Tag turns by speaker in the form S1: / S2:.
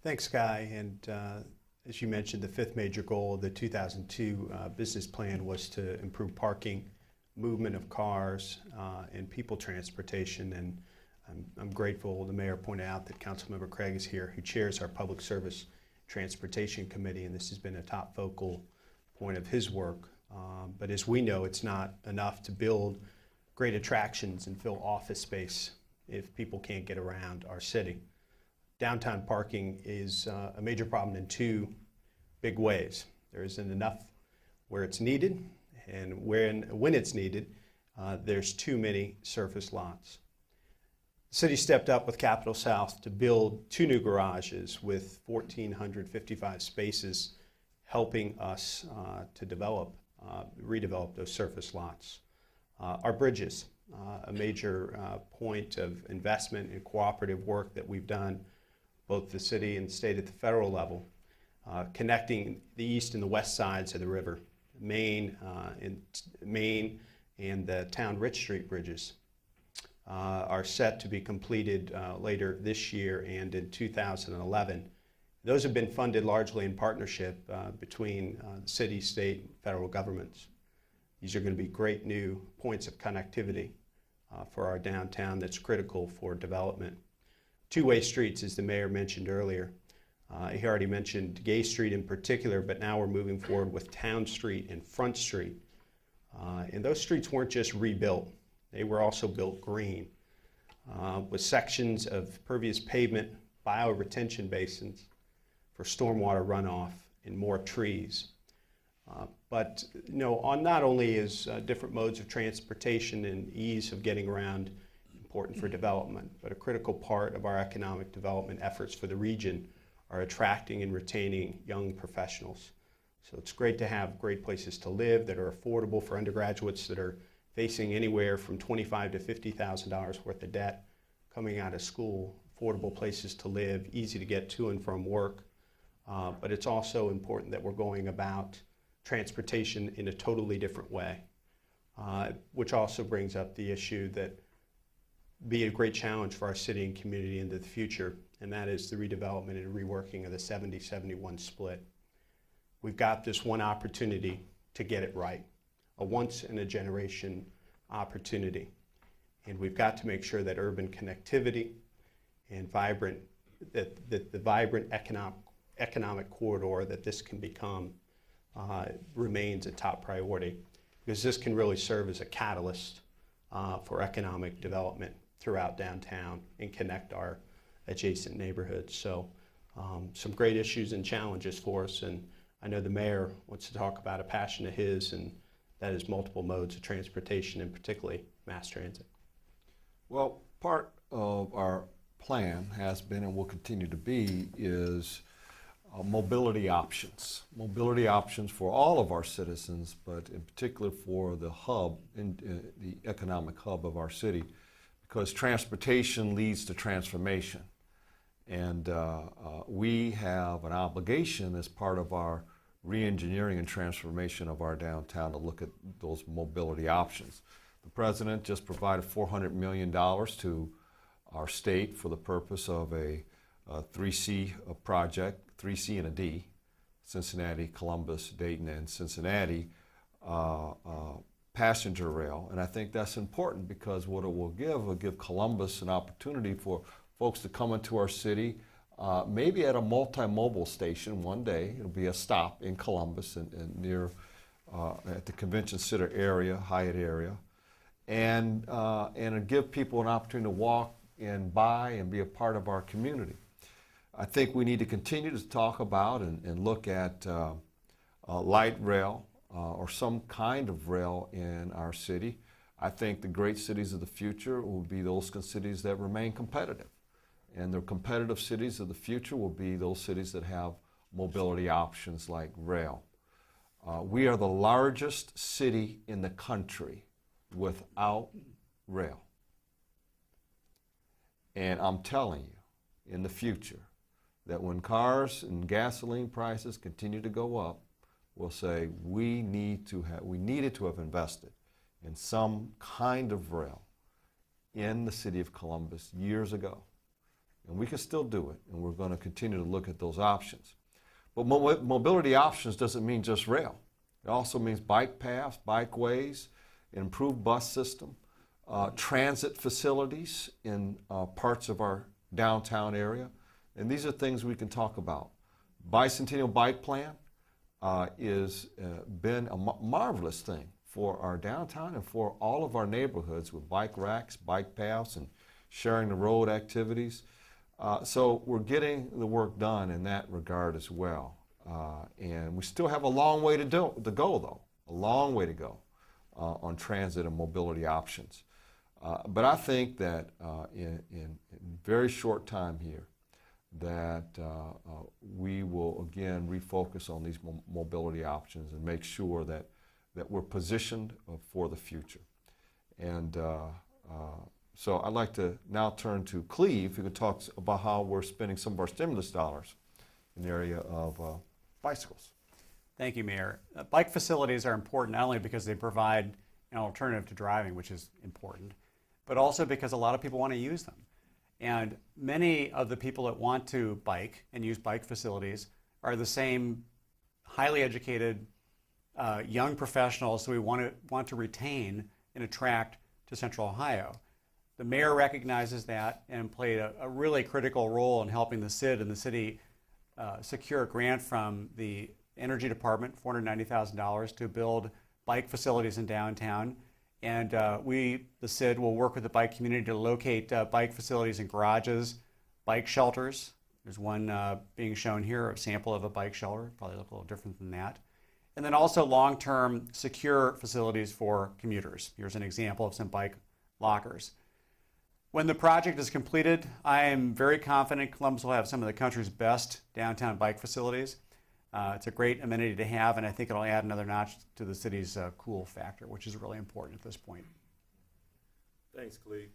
S1: Thanks, Guy. And as you mentioned, the fifth major goal of the 2002 business plan was to improve parking, movement of cars, and people transportation. And I'm grateful the mayor pointed out that Councilmember Craig is here, who chairs our Public Service Transportation Committee, and this has been a top focal point of his work. But as we know, it's not enough to build great attractions and fill office space if people can't get around our city. Downtown parking is a major problem in two big ways. There isn't enough where it's needed, and when it's needed, there's too many surface lots. The city stepped up with Capital South to build 2 new garages with 1,455 spaces, helping us to redevelop those surface lots. Our bridges, a major point of investment and cooperative work that we've done, both the city and state at the federal level, connecting the east and the west sides of the river, Main and the Town Rich Street bridges are set to be completed later this year and in 2011. Those have been funded largely in partnership between the city, state, and federal governments. These are going to be great new points of connectivity for our downtown that's critical for development. Two-way streets, as the mayor mentioned earlier. He already mentioned Gay Street in particular, but now we're moving forward with Town Street and Front Street. And those streets weren't just rebuilt, they were also built green with sections of pervious pavement, bioretention basins for stormwater runoff, and more trees. But you know, not only is different modes of transportation and ease of getting around important for development, but a critical part of our economic development efforts for the region are attracting and retaining young professionals. So it's great to have great places to live that are affordable for undergraduates that are facing anywhere from $25,000 to $50,000 worth of debt coming out of school, affordable places to live, easy to get to and from work. But it's also important that we're going about transportation in a totally different way, which also brings up the issue that be a great challenge for our city and community into the future, and that is the redevelopment and reworking of the 70-71 split. We've got this one opportunity to get it right, a once-in-a-generation opportunity, and we've got to make sure that urban connectivity and the vibrant economic corridor that this can become remains a top priority, because this can really serve as a catalyst for economic development throughout downtown and connect our adjacent neighborhoods. So some great issues and challenges for us, and I know the mayor wants to talk about a passion of his, and that is multiple modes of transportation, and particularly mass transit.
S2: Well, part of our plan has been and will continue to be is mobility options. Mobility options for all of our citizens, but in particular for the hub, the economic hub of our city, because transportation leads to transformation. And we have an obligation as part of our re-engineering and transformation of our downtown to look at those mobility options. The president just provided $400 million to our state for the purpose of a 3C project, 3C and a D, Cincinnati, Columbus, Dayton, and Cincinnati passenger rail. And I think that's important because what it will give Columbus an opportunity for folks to come into our city, maybe at a multi-mobile station one day. It'll be a stop in Columbus and near at the Convention Center area, Hyatt area, and it'll give people an opportunity to walk and buy and be a part of our community. I think we need to continue to talk about and look at light rail or some kind of rail in our city. I think the great cities of the future will be those cities that remain competitive. And the competitive cities of the future will be those cities that have mobility options like rail. We are the largest city in the country without rail. And I'm telling you, in the future, that when cars and gasoline prices continue to go up, we'll say we needed to have invested in some kind of rail in the city of Columbus years ago. And we can still do it, and we're going to continue to look at those options. But mobility options doesn't mean just rail. It also means bike paths, bikeways, improved bus system, transit facilities in parts of our downtown area. And these are things we can talk about. Bicentennial Bike Plan has been a marvelous thing for our downtown and for all of our neighborhoods with bike racks, bike paths, and sharing the road activities. So we're getting the work done in that regard as well. And we still have a long way to go, though, a long way to go on transit and mobility options. But I think that in very short time here, that we will again refocus on these mobility options and make sure that we're positioned for the future. And so I'd like to now turn to Cleve, who can talk about how we're spending some of our stimulus dollars in the area of bicycles.
S3: Thank you, Mayor. Bike facilities are important not only because they provide an alternative to driving, which is important, but also because a lot of people want to use them. And many of the people that want to bike and use bike facilities are the same highly educated young professionals that we want to retain and attract to Central Ohio. The mayor recognizes that and played a really critical role in helping the CID and the city secure a grant from the Energy Department, $490,000, to build bike facilities in downtown. And we, the CID, will work with the bike community to locate bike facilities in garages, bike shelters. There's one being shown here, a sample of a bike shelter, probably look a little different than that. And then also long-term secure facilities for commuters. Here's an example of some bike lockers. When the project is completed, I am very confident Columbus will have some of the country's best downtown bike facilities. It's a great amenity to have, and I think it'll add another notch to the city's cool factor, which is really important at this point.
S4: Thanks, Cleve.